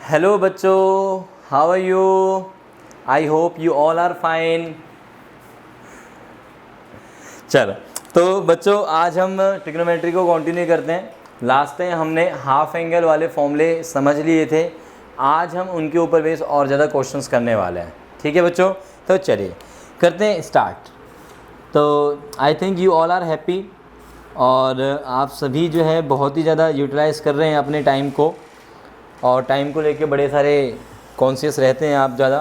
Hello बच्चों, how are you? I hope you all are fine. चलो, तो बच्चों आज हम ट्रिग्नोमेट्री को कंटिन्यू करते हैं। लास्ट टाइम हमने हाफ एंगल वाले फॉर्मूले समझ लिए थे। आज हम उनके ऊपर बेस और ज़्यादा क्वेश्चंस करने वाले हैं। ठीक है बच्चों, तो चलिए करते हैं स्टार्ट। तो I think you all are happy और आप सभी जो है बहुत ही ज़्यादा यूटिलाइज़ कर रहे हैं अपने टाइम को, और टाइम को लेके बड़े सारे कॉन्शियस रहते हैं आप ज़्यादा।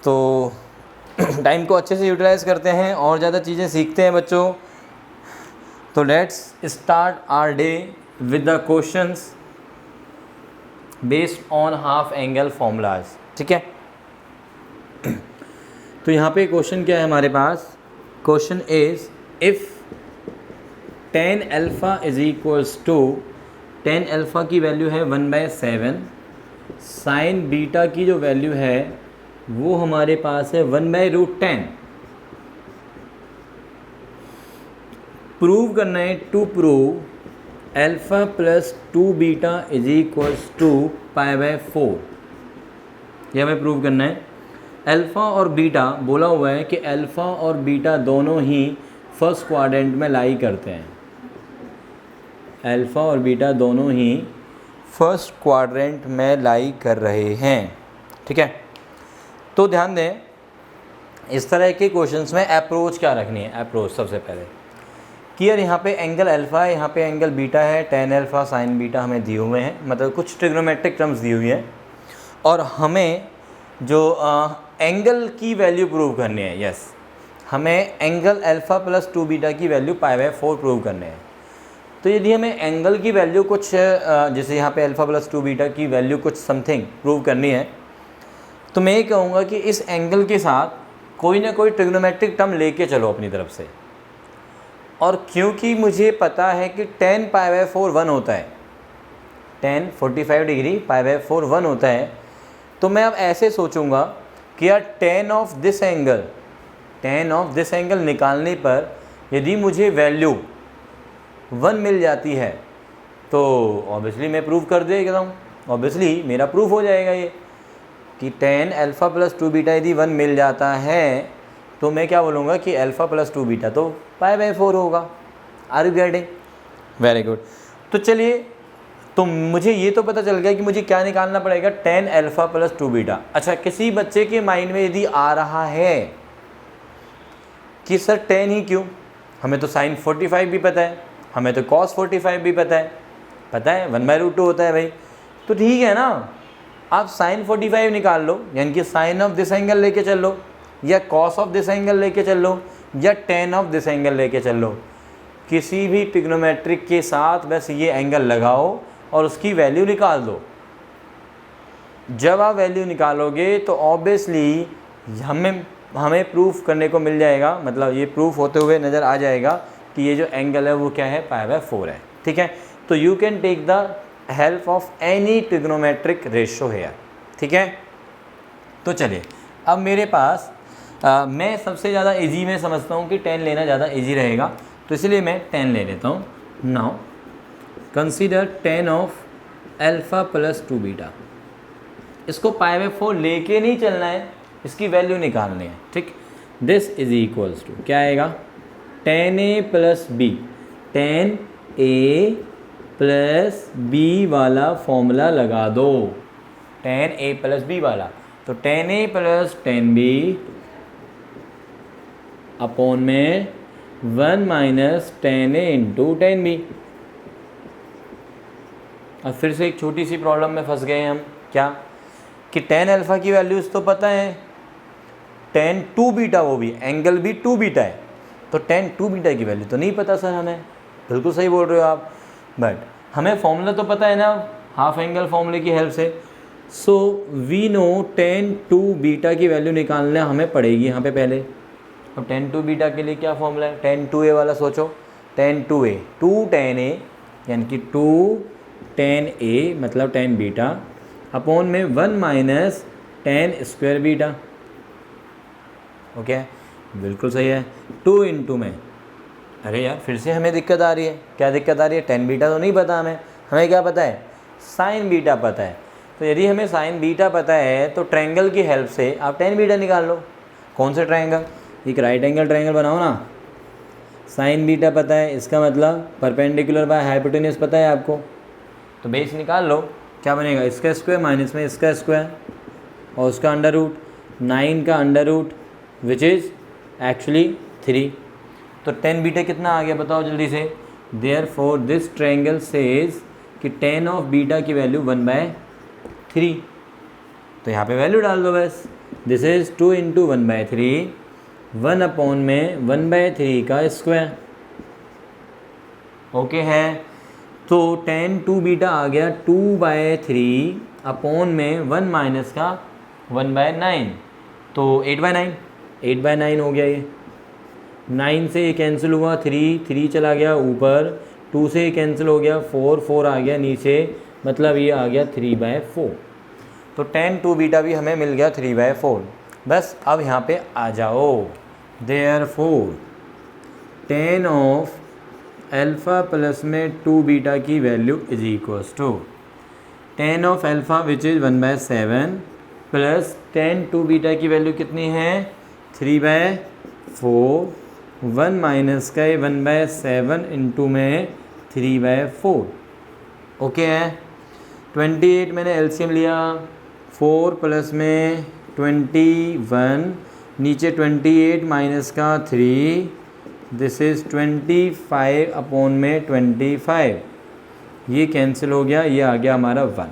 तो टाइम को अच्छे से यूटिलाइज़ करते हैं और ज़्यादा चीज़ें सीखते हैं बच्चों। तो let's start our day with the questions based on half angle formulas. ठीक है, तो यहाँ पे क्वेश्चन क्या है हमारे पास? Question is if tan alpha is equals to tan alpha की वैल्यू है 1/7, साइन बीटा की जो वैल्यू है वो हमारे पास है 1/√10। प्रूव करना है, to prove alpha plus 2 beta is equals to π/4। यह हमें प्रूव करना है। अल्फ़ा और बीटा बोला हुआ है कि अल्फ़ा और बीटा दोनों ही फर्स्ट क्वाड्रेंट में लाई करते हैं। अल्फ़ा और बीटा दोनों ही फर्स्ट क्वाड्रेंट में लाई कर रहे हैं। ठीक है, तो ध्यान दें इस तरह के क्वेश्चंस में अप्रोच क्या रखनी है। अप्रोच सबसे पहले कि यार यहाँ पे एंगल अल्फ़ा है, यहाँ पे एंगल बीटा है, tan अल्फ़ा साइन बीटा हमें दिए हुए हैं, मतलब कुछ ट्रिग्नोमेट्रिक टर्म्स दी हुई हैं, और हमें जो एंगल की वैल्यू प्रूव करनी है। यस, हमें एंगल अल्फ़ा प्लस 2 बीटा की वैल्यू π/4 प्रूव करने हैं। तो यदि हमें एंगल की वैल्यू कुछ जैसे यहाँ पे अल्फ़ा प्लस 2 बीटा की वैल्यू कुछ समथिंग प्रूव करनी है, तो मैं ये कहूँगा कि इस एंगल के साथ कोई ना कोई ट्रिग्नोमेट्रिक टर्म लेके चलो अपनी तरफ से। और क्योंकि मुझे पता है कि tan π/4 1 होता है, tan 45 डिग्री π/4 1 होता है, तो मैं अब ऐसे सोचूंगा कि यार tan ऑफ दिस एंगल निकालने पर यदि मुझे वैल्यू 1 मिल जाती है तो ऑब्वियसली मैं प्रूव कर देगा हूँ। ऑब्वियसली मेरा प्रूफ हो जाएगा ये कि tan अल्फ़ा प्लस 2 बीटा यदि 1 मिल जाता है तो मैं क्या बोलूँगा कि अल्फ़ा प्लस 2 बीटा तो π/4 होगा। Are you getting? Very good. तो चलिए, तो मुझे ये तो पता चल गया कि मुझे क्या निकालना पड़ेगा, tan अल्फ़ा प्लस 2 बीटा। अच्छा, किसी बच्चे के माइंड में यदि आ रहा है कि सर tan ही क्यों, हमें तो साइन 45 भी पता है, हमें तो cos 45 भी पता है 1/√2 होता है भाई। तो ठीक है ना, आप साइन 45 निकाल लो, यानी कि साइन ऑफ दिस एंगल लेके चल लो, या कॉस ऑफ दिस एंगल लेके चल लो, या tan ऑफ दिस एंगल लेके चल लो। किसी भी ट्रिग्नोमेट्रिक के साथ बस ये एंगल लगाओ और उसकी वैल्यू निकाल दो। जब आप वैल्यू निकालोगे तो ऑब्वियसली हमें प्रूफ करने को मिल जाएगा, मतलब ये प्रूफ होते हुए नज़र आ जाएगा कि ये जो एंगल है वो क्या है, π/4 है। ठीक है, तो you can take the help of any trigonometric ratio here. ठीक है, तो चलिए अब मेरे पास मैं सबसे ज़्यादा इजी में समझता हूँ कि tan लेना ज़्यादा इजी रहेगा, तो इसलिए मैं tan ले लेता हूँ। Now consider tan of alpha plus 2 beta. इसको π/4 लेके नहीं चलना है, इसकी वैल्यू निकालनी है। ठीक, दिस इज इक्वल्स टू क्या आएगा, tan a plus B, tan a plus B वाला फॉर्मूला लगा दो, tan a प्लस बी वाला। तो tan a plus tan b upon में 1 minus tan a into tan b। अब फिर से एक छोटी सी प्रॉब्लम में फंस गए हम, क्या कि tan अल्फ़ा की वैल्यूज़ तो पता है, tan 2 बीटा, वो भी एंगल भी 2 बीटा है, तो tan 2 बीटा की वैल्यू तो नहीं पता सर हमें। बिल्कुल सही बोल रहे हो आप, बट हमें फॉर्मूला तो पता है ना हाफ एंगल फॉर्मूले की हेल्प से। So we know tan 2 beta की वैल्यू निकालना हमें पड़ेगी यहाँ पे पहले। अब tan 2 बीटा के लिए क्या फॉर्मूला है, tan 2a वाला सोचो, tan 2a 2 tan a यानी कि 2 tan a मतलब tan बीटा अपॉन में 1 minus tan square beta. Okay, बिल्कुल सही है। 2 इंटू में, अरे यार फिर से हमें दिक्कत आ रही है। क्या दिक्कत आ रही है? tan बीटा तो नहीं पता हमें क्या पता है? साइन बीटा पता है। तो यदि हमें साइन बीटा पता है तो ट्रायंगल की हेल्प से आप टेन बीटा निकाल लो। कौन सा ट्रायंगल? एक राइट एंगल ट्रायंगल बनाओ ना। साइन बीटा पता है, इसका मतलब परपेंडिकुलर बाय हाइपोटेन्यूज पता है आपको, तो बेस निकाल लो। क्या बनेगा? इसका स्क्वायर माइनस में इसका स्क्वायर और उसका अंडर रूट, 9 का under root which is actually 3। तो टेन बीटा कितना आ गया बताओ जल्दी से। देयरफॉर दिस ट्रायंगल सेज कि टेन ऑफ बीटा की वैल्यू 1/3। तो यहाँ पे वैल्यू डाल दो बस। दिस इज़ 2 × 1/3, 1 अपॉन में 1/3 का स्क्वायर। ओके है। तो tan 2 बीटा आ गया 2/3 अपॉन में 1 माइनस का 1/9, तो 8/9, 8/9 हो गया ये। 9 से ये कैंसिल हुआ, 3 चला गया ऊपर, 2 से ये कैंसिल हो गया, 4 आ गया नीचे, मतलब ये आ गया 3/4। तो tan 2 बीटा भी हमें मिल गया 3/4। बस अब यहाँ पे आ जाओ। Therefore tan of alpha plus में 2 बीटा की value is equals to tan of alpha which is 1/7 plus tan 2 beta की वैल्यू कितनी है? 3/4। 1 माइनस का 1/7 इंटू में 3/4। ओके है। 28 मैंने एलसीएम लिया, 4 प्लस में 21, नीचे 28 माइनस का 3, दिस इज़ 25 अपॉन में 25, ये कैंसिल हो गया, ये आ गया हमारा 1।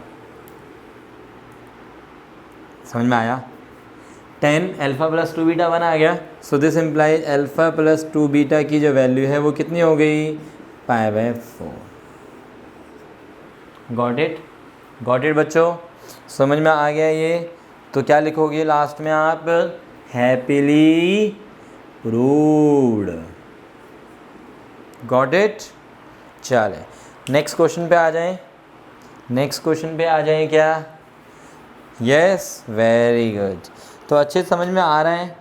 समझ में आया? tan अल्फ़ा प्लस 2 बीटा 1 आ गया। So this implies alpha plus 2 beta की जो वैल्यू है वो कितनी हो गई? π/4। Got it? गॉट इट बच्चों? समझ में आ गया ये? तो क्या लिखोगे लास्ट में आप? Happily proved. Got it? चले नेक्स्ट क्वेश्चन पे आ जाएं। नेक्स्ट क्वेश्चन पे आ जाएं क्या? Yes, very good. तो अच्छे समझ में आ रहा है।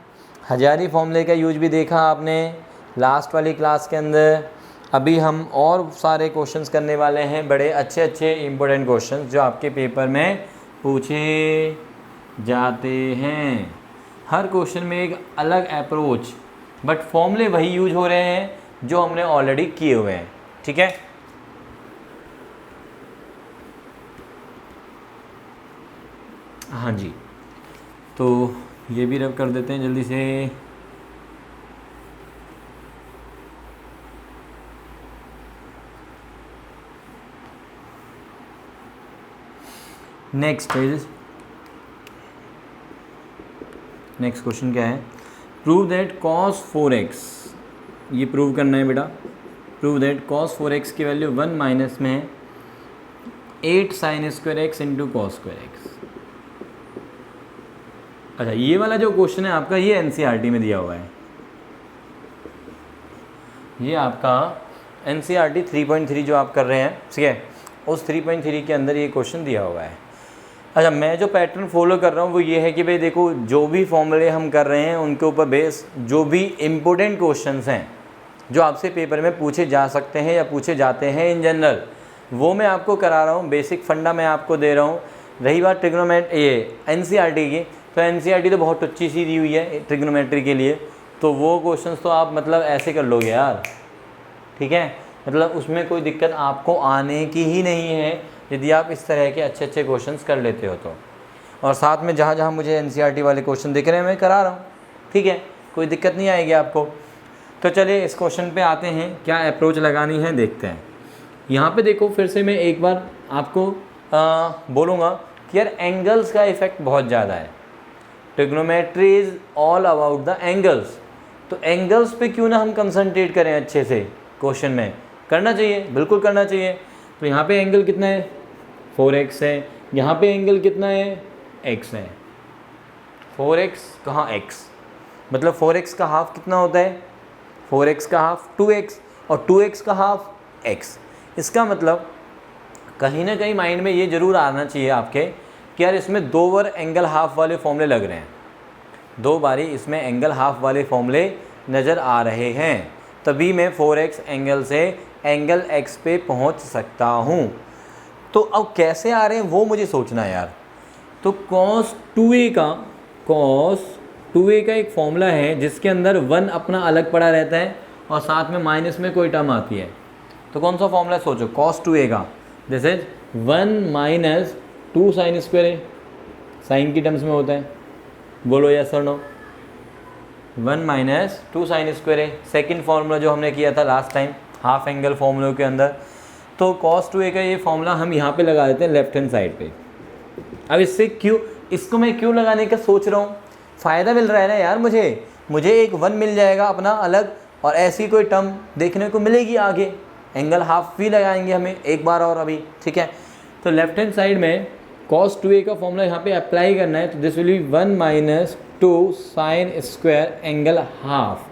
हजारी फॉर्मूले का यूज भी देखा आपने लास्ट वाली क्लास के अंदर। अभी हम और सारे क्वेश्चंस करने वाले हैं, बड़े अच्छे अच्छे इंपॉर्टेंट क्वेश्चंस जो आपके पेपर में पूछे जाते हैं। हर क्वेश्चन में एक अलग अप्रोच, बट फॉर्मूले वही यूज हो रहे हैं जो हमने ऑलरेडी किए हुए हैं। ठीक है? हाँ जी, तो ये भी रब कर देते हैं जल्दी से। नेक्स्ट क्वेश्चन क्या है? प्रूव दैट cos 4x, ये प्रूव करना है बेटा। प्रूव दैट cos 4x की वैल्यू 1 माइनस में 8 sin square x into cos square x. अच्छा, ये वाला जो क्वेश्चन है आपका, ये एनसीईआरटी में दिया हुआ है। ये आपका एनसीईआरटी 3.3 जो आप कर रहे हैं, ठीक है, उस 3.3 के अंदर ये क्वेश्चन दिया हुआ है। अच्छा, मैं जो पैटर्न फॉलो कर रहा हूँ वो ये है कि भाई देखो, जो भी फॉर्मूले हम कर रहे हैं उनके ऊपर बेस जो भी इम्पोर्टेंट क्वेश्चंस हैं जो आपसे पेपर में पूछे जा सकते हैं या पूछे जाते हैं इन जनरल, वो मैं आपको करा रहा हूँ। बेसिक फंडा मैं आपको दे रहा हूँ। रही बात ट्रिग्नोमेट्री ये एनसीईआरटी की, तो एनसीईआरटी तो बहुत अच्छी सी दी हुई है ट्रिग्नोमेट्री के लिए, तो वो क्वेश्चंस तो आप मतलब ऐसे कर लोगे यार। ठीक है, मतलब उसमें कोई दिक्कत आपको आने की ही नहीं है यदि आप इस तरह के अच्छे अच्छे क्वेश्चंस कर लेते हो तो। और साथ में जहाँ जहाँ मुझे एनसीईआरटी वाले क्वेश्चन दिख रहे हैं मैं करा रहा हूँ। ठीक है, कोई दिक्कत नहीं आएगी आपको। तो चलिए इस क्वेश्चन पे आते हैं, क्या अप्रोच लगानी है देखते हैं। यहाँ पे देखो, फिर से मैं एक बार आपको बोलूँगा कि यार एंगल्स का इफ़ेक्ट बहुत ज़्यादा है। Trigonometry is all about the angles. तो एंगल्स पे क्यों ना हम कंसंट्रेट करें अच्छे से। क्वेश्चन में करना चाहिए, बिल्कुल करना चाहिए। तो यहाँ पे एंगल कितना है? 4x है। यहाँ पे एंगल कितना है? x है। 4x कहाँ x, मतलब 4x का हाफ कितना होता है? 4x का हाफ 2x, और 2x का हाफ x। इसका मतलब कहीं ना कहीं माइंड में ये ज़रूर आना चाहिए आपके कि यार इसमें 2 बार एंगल हाफ वाले फॉर्मूले लग रहे हैं, 2 बारी इसमें एंगल हाफ वाले फॉर्मूले नज़र आ रहे हैं, तभी मैं 4x एंगल से एंगल x पे पहुंच सकता हूं। तो अब कैसे आ रहे हैं वो मुझे सोचना है यार। तो cos 2a का एक फॉर्मूला है जिसके अंदर 1 अपना अलग पड़ा रहता है और साथ में माइनस में कोई टर्म आती है। तो कौन सा फॉर्मूला है सोचो, cos 2a का this is 1 minus 2 sine square है, साइन की टर्म्स में होता है, बोलो यस और नो। 1 माइनस 2 साइन स्क्वायर है, सेकेंड फॉर्मूला जो हमने किया था लास्ट टाइम हाफ एंगल फॉर्मूलों के अंदर। तो cos 2a का ये फॉर्मूला हम यहाँ पे लगा देते हैं लेफ्ट हैंड साइड पे। अब इसको मैं क्यों लगाने का सोच रहा हूँ, फ़ायदा मिल रहा है ना यार मुझे एक 1 मिल जाएगा अपना अलग, और ऐसी कोई टर्म देखने को मिलेगी आगे, एंगल हाफ भी लगाएंगे हमें एक बार और अभी, ठीक है। तो लेफ्ट हैंड साइड में cos 2a का फॉर्मूला यहाँ पे अप्लाई करना है, तो this will be 1 minus 2 sine square angle half,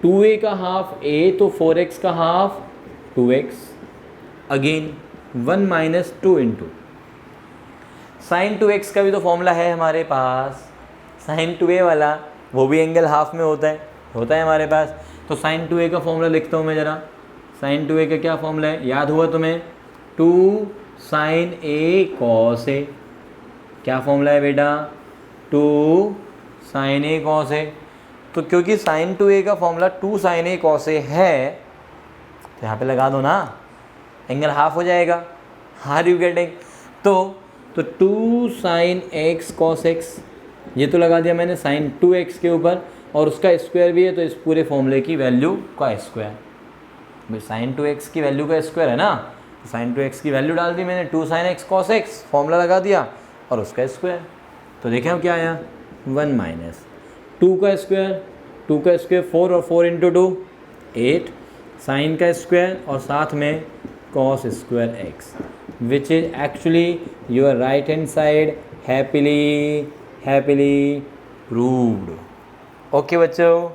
2a का हाफ a तो 4x का half 2x, again 1 minus 2 into sine 2x का भी तो फॉर्मूला है हमारे पास, साइन 2a वाला, वो भी एंगल हाफ में होता है हमारे पास। तो साइन 2a का फॉर्मूला लिखता हूँ मैं ज़रा, साइन 2a का क्या फॉर्मूला है, याद हुआ तुम्हें, 2 साइन a कॉस a, क्या फॉर्मूला है बेटा, 2 साइन a कॉस a। तो क्योंकि साइन 2a का formula 2 sine a cos a है, तो यहाँ पे लगा दो ना, एंगल हाफ हो जाएगा। Are you getting? तो 2 साइन x कॉस x, ये तो लगा दिया मैंने साइन 2x के ऊपर, और उसका स्क्वायर भी है, तो इस पूरे फॉर्मूले की वैल्यू का स्क्वायर, भाई साइन 2x की वैल्यू का स्क्वायर है ना, तो साइन 2x की वैल्यू डाल दी मैंने, 2 sine x cos x formula लगा दिया और उसका स्क्वायर। तो देखें हम क्या आया, 1 माइनस 2 का स्क्वायर 4 और 4 इंटू 2 8, साइन का स्क्वायर और साथ में cos square x, which is actually your right hand side happily proved। Okay बच्चों,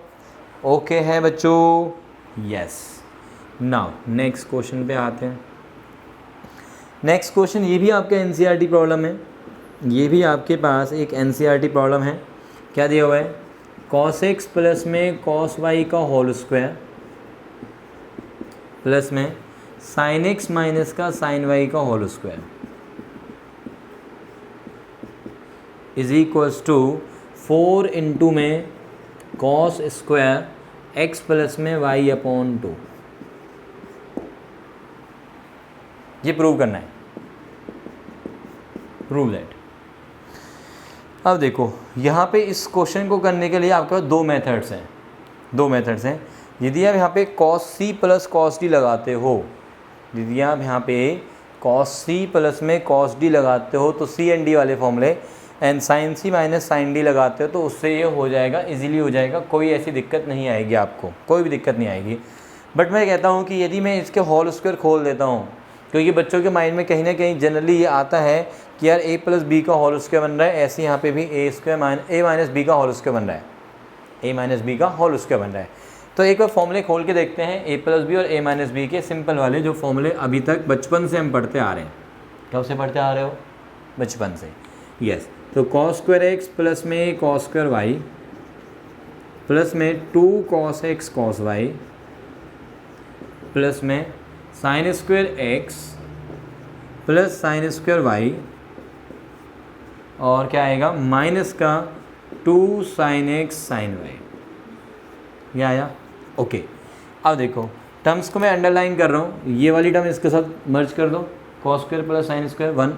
ओके है बच्चों, यस। नाउ नेक्स्ट क्वेश्चन पे आते हैं। नेक्स्ट क्वेश्चन ये भी आपका एनसीईआरटी प्रॉब्लम है, ये भी आपके पास एक एनसीईआरटी प्रॉब्लम है। क्या दिया हुआ है, cos x प्लस में cos y का होल स्क्वायर प्लस में साइन x माइनस का साइन y का whole square is equals to 4 into में cos स्क्वायर x प्लस में y अपॉन 2। ये प्रूव करना है, प्रूव दैट। अब देखो यहाँ पे इस क्वेश्चन को करने के लिए आपके पास दो मेथड्स हैं। यदि आप यहाँ पे cos c plus cos d लगाते हो, यदि आप यहाँ पे cos c प्लस में cos d लगाते हो तो c एंड d वाले फॉर्मूले, and sine c minus sine d लगाते हो तो उससे ये हो जाएगा, इजीली हो जाएगा, कोई ऐसी दिक्कत नहीं आएगी, आपको कोई भी दिक्कत नहीं आएगी। बट मैं कहता हूँ कि यदि मैं इसके होल स्क्वायर खोल देता हूँ, क्योंकि बच्चों के माइंड में कहीं ना कहीं जनरली ये आता है कि यार a प्लस बी का होल स्क्वायर बन रहा है, ऐसे यहाँ पे भी a माइनस बी का होल स्क्वायर बन रहा है, a माइनस बी का होल स्क्वायर बन रहा है। तो एक बार फॉर्मूले खोल के देखते हैं a प्लस बी और a माइनस बी के सिंपल वाले, जो फॉर्मूले अभी तक बचपन से हम पढ़ते आ रहे हैं। कब से पढ़ते आ रहे हो? बचपन से, यस। तो cos स्क्वायर x प्लस में cos स्क्वायर y प्लस में 2 cos x cos y plus में sine square x plus sine square y, और क्या आएगा माइनस का 2 साइन x साइन y। ये आया, ओके। अब देखो टर्म्स को मैं अंडरलाइन कर रहा हूँ, ये वाली टर्म इसके साथ मर्ज कर दो, cos square plus sine square 1,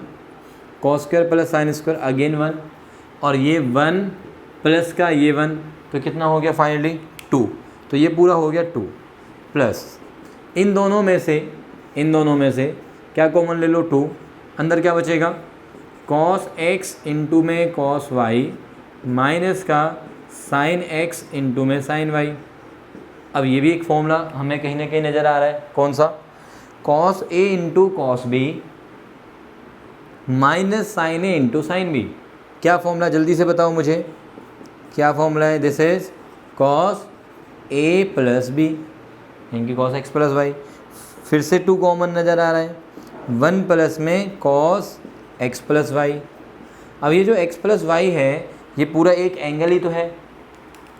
cos square plus sine square again 1, और ये 1 प्लस का ये 1, तो कितना हो गया फाइनली 2। तो ये पूरा हो गया 2 प्लस इन दोनों में से क्या कॉमन ले लो 2, अंदर क्या बचेगा cos x इंटू में cos y माइनस का sin x इंटू में sin y। अब ये भी एक फॉर्मूला हमें कहीं ना कहीं नज़र आ रहा है, कौन सा, cos a into cos b minus sin a into sin b। क्या फॉर्मूला जल्दी से बताओ मुझे, क्या फॉर्मूला है? This is cos a plus B यानी cos x प्लस y। फिर से 2 कॉमन नज़र आ रहा है, 1 प्लस में cos x प्लस y। अब ये जो x प्लस y है ये पूरा एक एंगल ही तो है,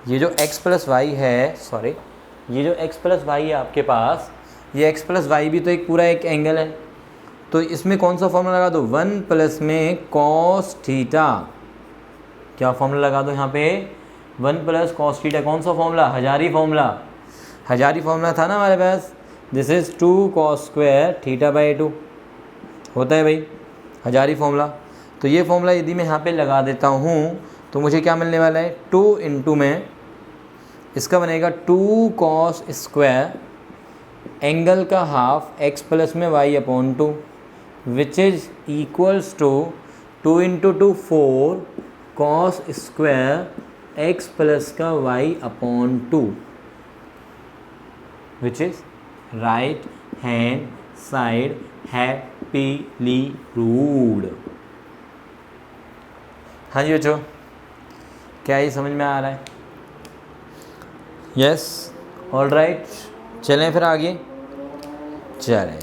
ये जो x प्लस y है, सॉरी ये जो x प्लस y है आपके पास, ये x प्लस y भी तो एक पूरा एक एंगल है। तो इसमें कौन सा फॉर्मूला लगा दो, 1 प्लस में कॉस थीटा, क्या फॉर्मूला लगा दो यहाँ पे, 1 प्लस कॉस थीटा, कौन सा फॉर्मूला, हजारी फॉर्मूला, हजारी फॉर्मूला था ना हमारे पास, this is 2 cos square theta by 2 होता है भाई हजारी फॉर्मूला। तो ये फॉर्मूला यदि मैं यहाँ पे लगा देता हूँ तो मुझे क्या मिलने वाला है, 2 इंटू में इसका बनेगा 2 कॉस स्क्वायर एंगल का हाफ x प्लस में y upon 2 which is equals to 2 into 2 4 cos square x plus का y upon 2 which is right hand side happily ruled. हाँ जी बच्चों, क्या ये समझ में आ रहा है? यस, ऑल राइट, चलें फिर आगे चलें।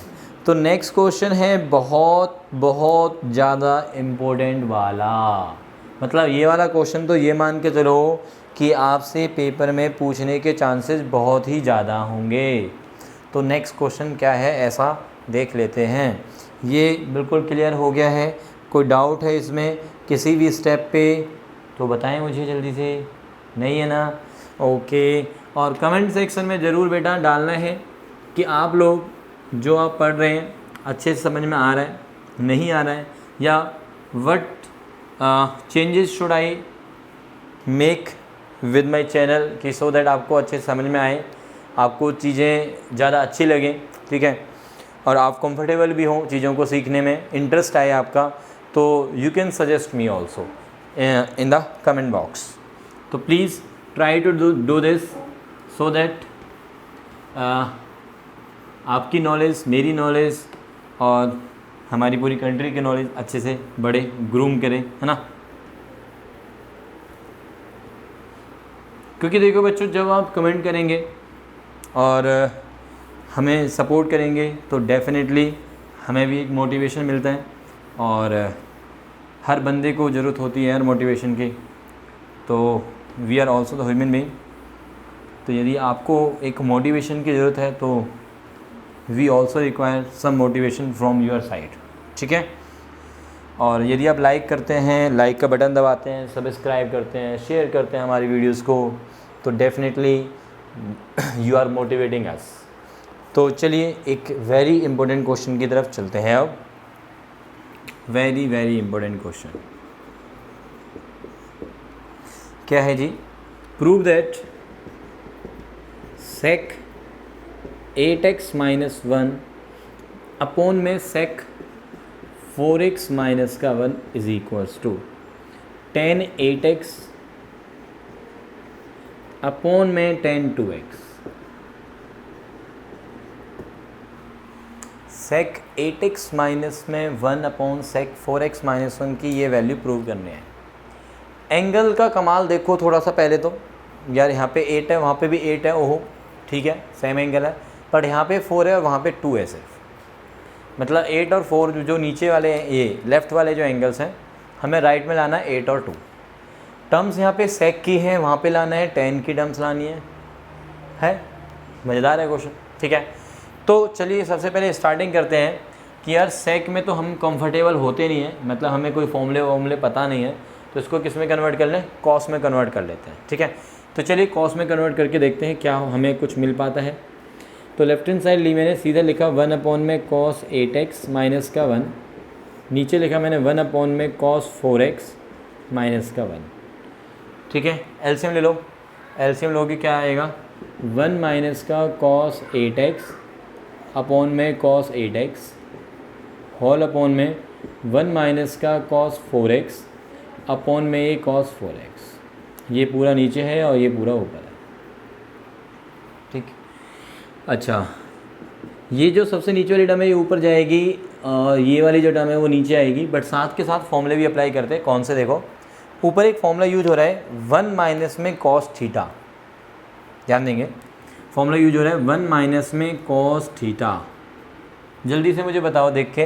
तो नेक्स्ट क्वेश्चन है बहुत बहुत ज़्यादा इम्पोर्टेंट वाला, मतलब ये वाला क्वेश्चन तो ये मान के चलो कि आपसे पेपर में पूछने के चांसेस बहुत ही ज़्यादा होंगे। तो नेक्स्ट क्वेश्चन क्या है ऐसा देख लेते हैं। ये बिल्कुल क्लियर हो गया है, कोई डाउट है इसमें किसी भी स्टेप पे तो बताएं मुझे जल्दी से, नहीं है ना? ओके, और कमेंट सेक्शन में ज़रूर बेटा डालना है कि आप लोग जो आप पढ़ रहे हैं अच्छे से समझ में आ रहा है, नहीं आ रहा है, या what changes should I make with my channel कि सो दैट आपको अच्छे से समझ में आए, आपको चीज़ें ज़्यादा अच्छी लगें, ठीक है, और आप कंफर्टेबल भी हों चीज़ों को सीखने में, इंटरेस्ट आए आपका, तो you can suggest me also in the comment box. तो please try to do this so that आपकी नॉलेज, मेरी नॉलेज और हमारी पूरी कंट्री की नॉलेज अच्छे से बढ़े, ग्रूम करें, है ना? क्योंकि देखो बच्चों, जब आप कमेंट करेंगे और हमें सपोर्ट करेंगे तो डेफिनेटली हमें भी एक मोटिवेशन मिलता है, और हर बंदे को ज़रूरत होती है यार मोटिवेशन की, तो we are also the human being. तो यदि आपको एक मोटिवेशन की ज़रूरत है तो we also require some motivation from your side, ठीक है? और यदि आप लाइक करते हैं, लाइक का बटन दबाते हैं, सब्सक्राइब करते हैं, शेयर करते हैं हमारी वीडियोस को, तो definitely you are motivating us. तो चलिए एक वेरी इंपॉर्टेंट क्वेश्चन की तरफ चलते हैं अब। वेरी वेरी इंपॉर्टेंट क्वेश्चन क्या है जी? Prove that sec 8x minus 1 upon में sec 4x माइनस का 1 is equals to tan 8x upon में tan 2x। sec 8x minus में 1 अपॉन sec 4x माइनस 1 की ये वैल्यू प्रूव करनी है। एंगल का कमाल देखो थोड़ा सा पहले तो, यार यहाँ पे 8 है, वहाँ पे भी 8 है, ओहो ठीक है सेम एंगल है, पर यहाँ पे 4 है और वहाँ पे 2 है सिर्फ, मतलब 8 और 4 जो नीचे वाले ये लेफ़्ट वाले जो एंगल्स हैं हमें राइट में लाना है 8 और 2। टर्म्स यहाँ पे सेक की है, वहाँ पे लाना है tan की टर्म्स लानी है? मज़ेदार है क्वेश्चन, ठीक है? तो चलिए सबसे पहले स्टार्टिंग करते हैं कि यार सेक में तो हम कंफर्टेबल होते नहीं हैं, मतलब हमें कोई फॉर्मूले पता नहीं है, तो इसको किस में कन्वर्ट कर लें, कॉस में कन्वर्ट कर लेते हैं, ठीक है? तो चलिए कॉस में कन्वर्ट करके देखते हैं क्या हमें कुछ मिल पाता है। तो लेफ्ट हैंड साइड ली मैंने, सीधा लिखा 1 अपॉन में cos 8x माइनस का 1, नीचे लिखा मैंने 1 अपॉन में cos 4x माइनस का 1, ठीक है? एलसीएम ले लो, एलसीएम लोगे क्या आएगा, 1 माइनस का cos 8x अपॉन में cos 8x होल अपॉन में 1 माइनस का cos 4x अपॉन में ये cos 4x, ये पूरा नीचे है और ये पूरा ऊपर है, ठीक? अच्छा, ये जो सबसे नीचे वाली टर्म है ये ऊपर जाएगी और ये वाली जो टर्म है वो नीचे आएगी, बट साथ के साथ फॉर्मूले भी अप्लाई करते हैं। कौन से? देखो ऊपर एक फॉर्मूला यूज हो रहा है 1 माइनस में cos थीटा, ध्यान देंगे फॉर्मूला यूज हो रहा है 1 माइनस में cos थीटा। जल्दी से मुझे बताओ देख के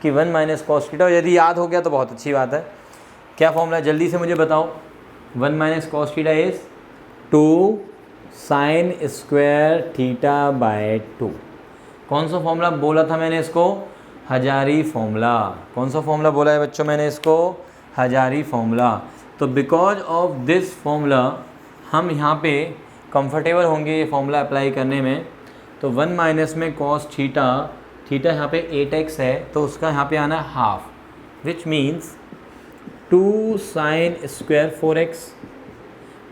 कि 1 माइनस cos थीटा, यदि याद हो गया तो बहुत अच्छी बात है। क्या फॉर्मूला है जल्दी से मुझे बताओ? 1 minus cos theta is 2 sign square theta by 2। कौन सा फॉर्मूला बोला था मैंने इसको? हजारी फॉर्मूला। कौन सा फॉर्मूला बोला है बच्चों मैंने इसको? हजारी फॉर्मूला। तो बिकॉज ऑफ दिस फॉर्मूला हम यहाँ पे कंफर्टेबल होंगे ये फॉर्मूला अप्लाई करने में। तो 1 माइनस में कॉस थीटा, थीटा यहाँ पे 8x है तो उसका यहाँ पे आना है half, which means 2 sine square 4x।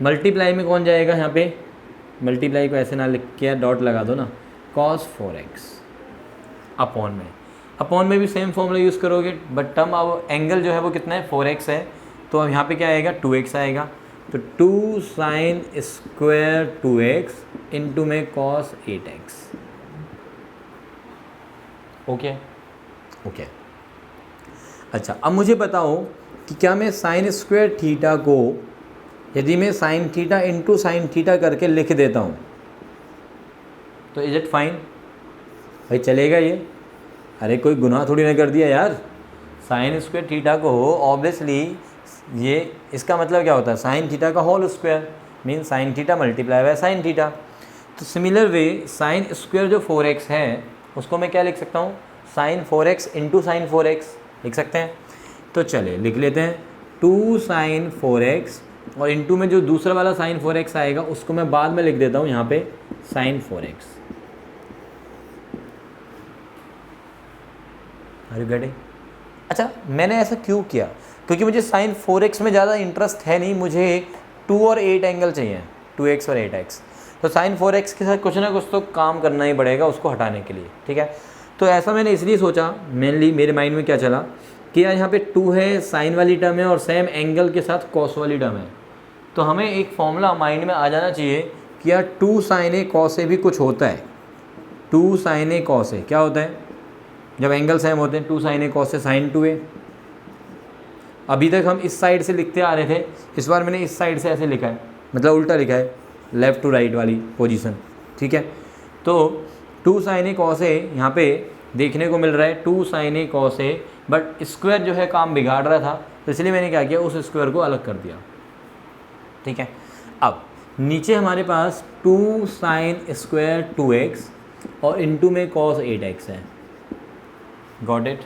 Multiply में कौन जाएगा यहाँ पे? मल्टीप्लाई को ऐसे ना लिख के डॉट लगा दो ना, cos 4x अपॉन में भी सेम फॉर्मूला यूज़ करोगे, बट टर्म अब एंगल जो है वो कितना है? 4x है, तो अब यहाँ पे क्या आएगा? 2x आएगा। तो 2 साइन स्क्वायर 2x इंटू में cos 8x। ओके। अच्छा, अब मुझे बताओ कि क्या मैं साइन स्क्वायर थीटा को, यदि मैं sine theta into sine theta करके लिख देता हूँ तो इज इट फाइन? भाई चलेगा ये? अरे कोई गुनाह थोड़ी ना कर दिया यार। साइन स्क्वायर थीटा को ऑब्वियसली ये, इसका मतलब क्या होता है? साइन थीटा का whole square mean sine theta multiply by sine theta. तो सिमिलर वे साइन स्क्वायर जो 4x है उसको मैं क्या लिख सकता हूँ? Sign 4x into sine 4x लिख सकते हैं। तो चले लिख लेते हैं 2 साइन 4x और इंटू में जो दूसरा वाला साइन 4x आएगा उसको मैं बाद में लिख देता हूँ यहाँ पे साइन 4x। अरे गड़े, अच्छा मैंने ऐसा क्यों किया? क्योंकि मुझे साइन 4x में ज़्यादा इंटरेस्ट है नहीं, मुझे 2 और 8 एंगल चाहिए, 2x और 8x। तो साइन 4x के साथ कुछ ना कुछ तो काम करना ही पड़ेगा उसको हटाने के लिए, ठीक है। तो ऐसा मैंने इसलिए सोचा, मेनली मेरे माइंड में क्या चला कि यार यहाँ पे 2 है, साइन वाली टर्म है और सेम एंगल के साथ कॉस वाली टर्म है, तो हमें एक फॉर्मूला माइंड में आ जाना चाहिए कि यार 2 साइन ए कॉस ए भी कुछ होता है। 2 साइन ए कॉस ए क्या होता है? जब एंगल सेम होते हैं 2 sine A cos A sign 2a। अभी तक हम इस साइड से लिखते आ रहे थे, इस बार मैंने इस साइड से ऐसे लिखा है, मतलब उल्टा लिखा है, लेफ़्ट टू राइट वाली पोजीशन, ठीक है। तो 2 साइन ए कॉस ए यहाँ पे देखने को मिल रहा है 2 sine A cos A, but square जो है काम बिगाड़ रहा था, तो इसलिए मैंने क्या किया, उस स्क्वायर को अलग कर दिया, ठीक है। अब नीचे हमारे पास 2 साइन स्क्वायर 2x और इंटू में कॉस 8x है। Got it.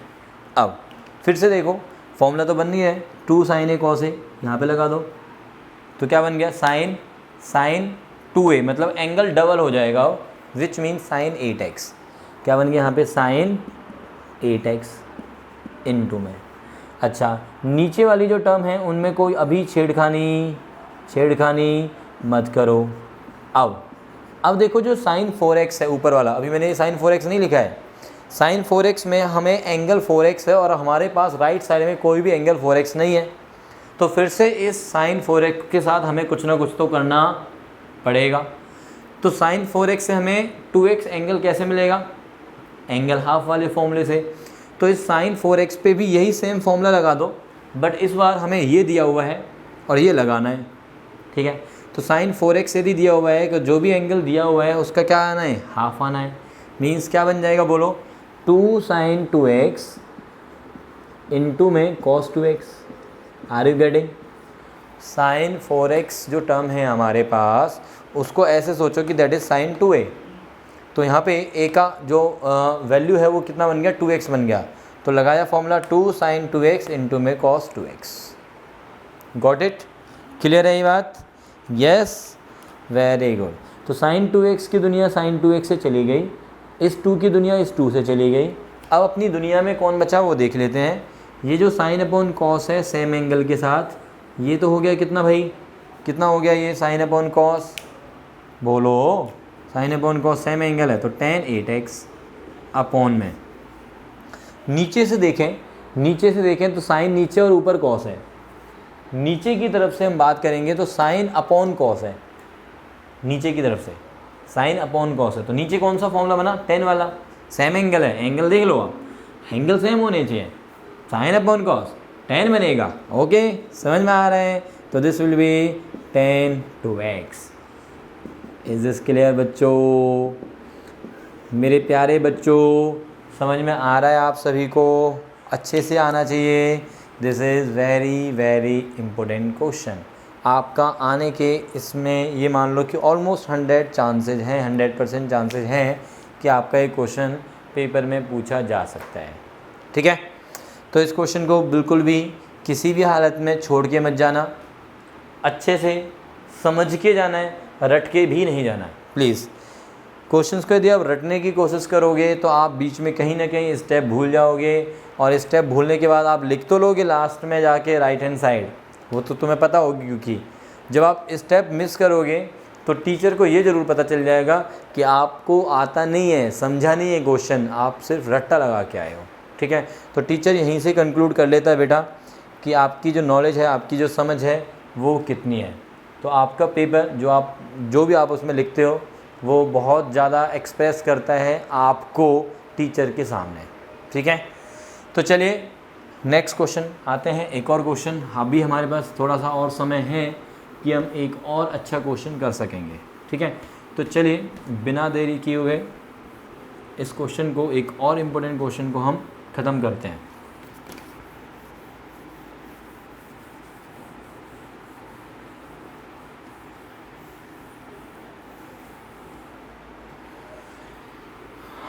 अब फिर से देखो फॉर्मूला तो बन गया है, 2 साइन ए कॉस ए यहाँ पे लगा दो, तो क्या बन गया? साइन 2a, मतलब एंगल डबल हो जाएगा, विच मीन साइन 8x। क्या बन गया यहाँ पे? साइन 8x इंटू में। अच्छा, नीचे वाली जो टर्म है उनमें कोई अभी छेड़खानी मत करो। अब देखो जो साइन 4x है ऊपर वाला, अभी मैंने साइन 4x नहीं लिखा है, साइन 4x में हमें एंगल 4x है और हमारे पास राइट साइड में कोई भी एंगल 4x नहीं है, तो फिर से इस साइन 4x के साथ हमें कुछ ना कुछ तो करना पड़ेगा। तो साइन 4x से हमें 2x एंगल कैसे मिलेगा? एंगल हाफ वाले फॉर्मूले से। तो इस साइन 4x पे भी यही सेम फॉर्मूला लगा दो, बट इस बार हमें ये दिया हुआ है और ये लगाना है, ठीक है। तो साइन 4x यदि दिया हुआ है कि जो भी एंगल दिया हुआ है उसका क्या आना है? हाफ आना है। मीन्स क्या बन जाएगा बोलो? 2 साइन 2x इंटू में cos 2x। Are you getting? Sine 4x जो टर्म है हमारे पास उसको ऐसे सोचो कि दैट इज़ साइन 2a। तो यहाँ पे a का जो वैल्यू है वो कितना बन गया? 2x बन गया। तो लगाया फॉर्मूला 2 साइन 2x इंटू में cos 2x। Got it? Clear है ये बात? Yes, very good. तो साइन 2x की दुनिया साइन 2x से चली गई, इस 2 की दुनिया इस 2 से चली गई। अब अपनी दुनिया में कौन बचा वो देख लेते हैं। ये जो साइन अपॉन कॉस है सेम एंगल के साथ, ये तो हो गया कितना भाई? कितना हो गया ये साइन अपॉन कॉस? बोलो, sine upon cos same angle है तो tan 8x अपॉन में। नीचे से देखें तो साइन नीचे और ऊपर कॉस है। नीचे की तरफ से हम बात करेंगे तो साइन अपॉन कॉस है, नीचे की तरफ से साइन अपॉन कॉस है। तो नीचे कौन सा फॉर्मूला बना? tan वाला, सेम एंगल है, एंगल देख लो आप, एंगल सेम होने चाहिए। साइन अपॉन कॉस tan बनेगा, ओके, समझ में आ रहा है? तो this will be tan 2x। Is this clear बच्चों? मेरे प्यारे बच्चों, समझ में आ रहा है आप सभी को? अच्छे से आना चाहिए। This is very very important question. आपका आने के इसमें ये मान लो कि ऑलमोस्ट 100% चांसेस हैं कि आपका ये क्वेश्चन पेपर में पूछा जा सकता है। ठीक है। तो इस क्वेश्चन को बिल्कुल भी किसी भी हालत में छोड़ के मत जाना, अच्छे से समझ के जाना है, रट के भी नहीं जाना है प्लीज़। क्वेश्चंस को यदि आप रटने की कोशिश करोगे तो आप बीच में कहीं ना कहीं स्टेप भूल जाओगे, और स्टेप भूलने के बाद आप लिख तो लोगे लास्ट में जाके राइट हैंड साइड, वो तो तुम्हें पता होगी, क्योंकि जब आप स्टेप मिस करोगे तो टीचर को ये ज़रूर पता चल जाएगा कि आपको आता नहीं है, समझा नहीं है क्वेश्चन, आप सिर्फ रट्टा लगा के आए हो। ठीक है, तो टीचर यहीं से कंक्लूड कर लेता है बेटा कि आपकी जो नॉलेज है, आपकी जो समझ है वो कितनी है। तो आपका पेपर जो भी आप उसमें लिखते हो वो बहुत ज़्यादा एक्सप्रेस करता है आपको टीचर के सामने। ठीक है, तो चलिए नेक्स्ट क्वेश्चन आते हैं। एक और क्वेश्चन, अभी हमारे पास थोड़ा सा और समय है कि हम एक और अच्छा क्वेश्चन कर सकेंगे। ठीक है, तो चलिए बिना देरी किए हुए इस क्वेश्चन को, एक और इम्पोर्टेंट क्वेश्चन को हम ख़त्म करते हैं।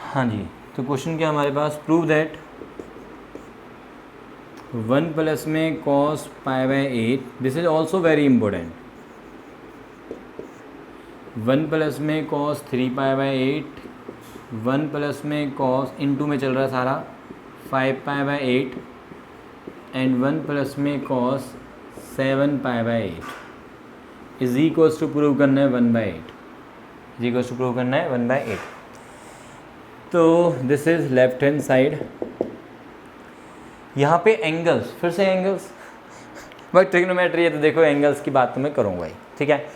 हाँ जी, तो क्वेश्चन क्या हमारे पास, प्रूव दैट 1 प्लस में cos π/8, this is also very important. 1 plus में cos 3π/8, 1 प्लस में cos इनटू में चल रहा है सारा 5π/8 एंड 1 प्लस में cos 7π/8 is equals to prove करना है 1/8, इज इक्वल्स टू प्रूव करना है 1/8। तो this is left hand side. यहाँ पे एंगल्स, फिर से एंगल्स भाई ट्रिग्नोमेट्री है तो देखो एंगल्स की बात तो मैं करूँगा ही। ठीक है,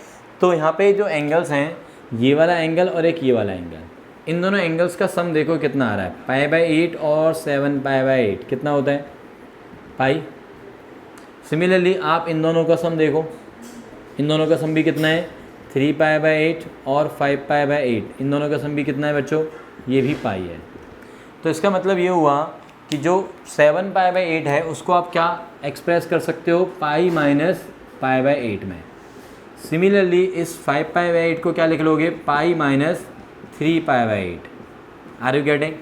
तो यहाँ पे जो एंगल्स हैं, ये वाला एंगल और एक ये वाला एंगल, इन दोनों एंगल्स का सम देखो कितना आ रहा है, π/8 और 7π/8 कितना होता है, पाई। सिमिलरली आप इन दोनों का सम देखो, इन दोनों का सम भी कितना है, 3π/8 और 5π/8, इन दोनों का सम भी कितना है बच्चों, ये भी पाई है। तो इसका मतलब ये हुआ कि जो 7π/8 है उसको आप क्या एक्सप्रेस कर सकते हो, पाई माइनस π/8 में। सिमिलरली इस 5π/8 को क्या लिख लोगे, pi minus 3π/8। Are you getting?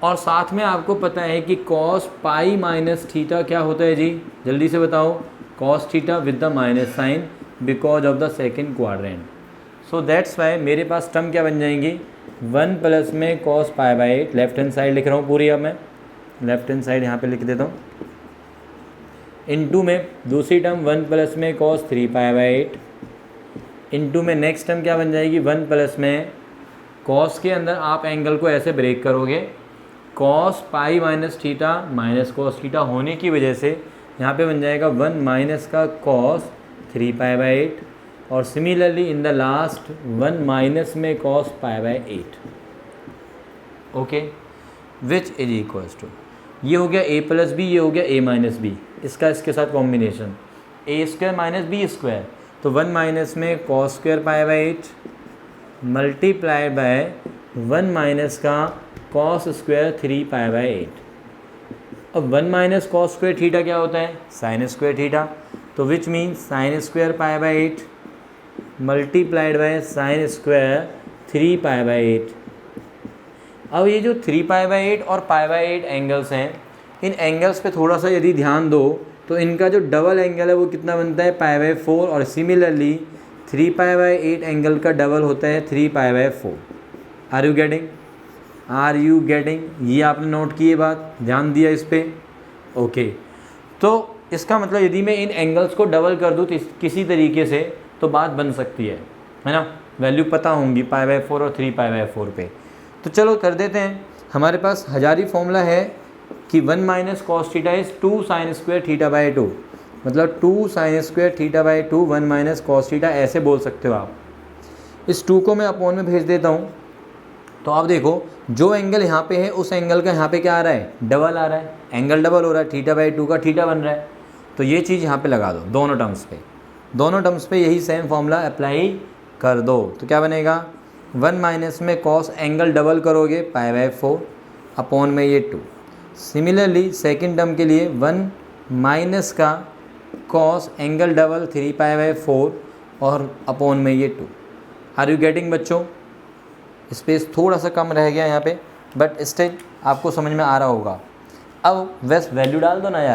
और साथ में आपको पता है कि cos पाई माइनस थीटा क्या होता है जी, जल्दी से बताओ, cos theta with the minus sine because of the second quadrant. So that's why मेरे पास टर्म क्या बन जाएंगी, 1 प्लस में cos π/8, लेफ्ट हैंड साइड लिख रहा हूँ पूरी, अब मैं लेफ्ट हैंड साइड यहाँ पे लिख देता हूँ, इनटू में दूसरी टर्म 1 प्लस में cos 3π/8, इनटू में नेक्स्ट टर्म क्या बन जाएगी, 1 प्लस में cos के अंदर आप एंगल को ऐसे ब्रेक करोगे, cos pi minus theta minus cos theta होने की वजह से यहाँ पे बन जाएगा 1 माइनस का cos 3π/8, और similarly in the last 1 minus में cos π/8। Okay, which is equals to, ये हो गया a प्लस बी, ये हो गया a माइनस बी, इसका इसके साथ combination a² minus B square, तो 1 माइनस में cos² π/8 मल्टीप्लाई बाय 1 माइनस का cos² 3π/8। अब 1 माइनस cos² थीटा क्या होता है, sin² थीटा, तो which means sin² π/8 multiplied by sin² 3π/8। अब ये जो 3π/8 और π/8 एंगल्स हैं, इन एंगल्स पे थोड़ा सा यदि ध्यान दो तो इनका जो डबल एंगल है वो कितना बनता है, π/4, और सिमिलरली 3π/8 एंगल का डबल होता है 3π/4। Are you getting, are you getting? ये आपने नोट की ये बात, ध्यान दिया इस पर? ओके, तो इसका मतलब यदि मैं इन एंगल्स को डबल कर दूँ किसी तरीके से तो बात बन सकती है ना, वैल्यू पता होंगी π/4 और 3π/4 पे। तो चलो कर देते हैं, हमारे पास हजारी फॉर्मूला है कि 1 minus cos theta is 2 sin² θ/2, मतलब 2 sin² θ/2 1 माइनस cos थीटा, ऐसे बोल सकते हो आप। इस 2 को मैं अपॉन में भेज देता हूँ, तो आप देखो जो एंगल यहाँ पे है उस एंगल का यहाँ पे क्या आ रहा है, डबल आ रहा है, एंगल डबल हो रहा है, θ/2 का थीटा बन रहा है, तो ये चीज़ यहाँ पे लगा दो दोनों टर्म्स पे, दोनों टर्म्स पे यही सेम फॉर्मूला अप्लाई कर दो। तो क्या बनेगा, 1 माइनस में cos एंगल डबल करोगे π/4 अपॉन में ये 2। सिमिलरली सेकंड टर्म के लिए 1 माइनस का cos एंगल डबल 3π/4 और अपॉन में ये 2। आर यू गेटिंग बच्चों? स्पेस थोड़ा सा कम रह गया यहाँ पे, बट स्टिल आपको समझ में आ रहा होगा। अब बस वैल्यू डाल दो ना यार।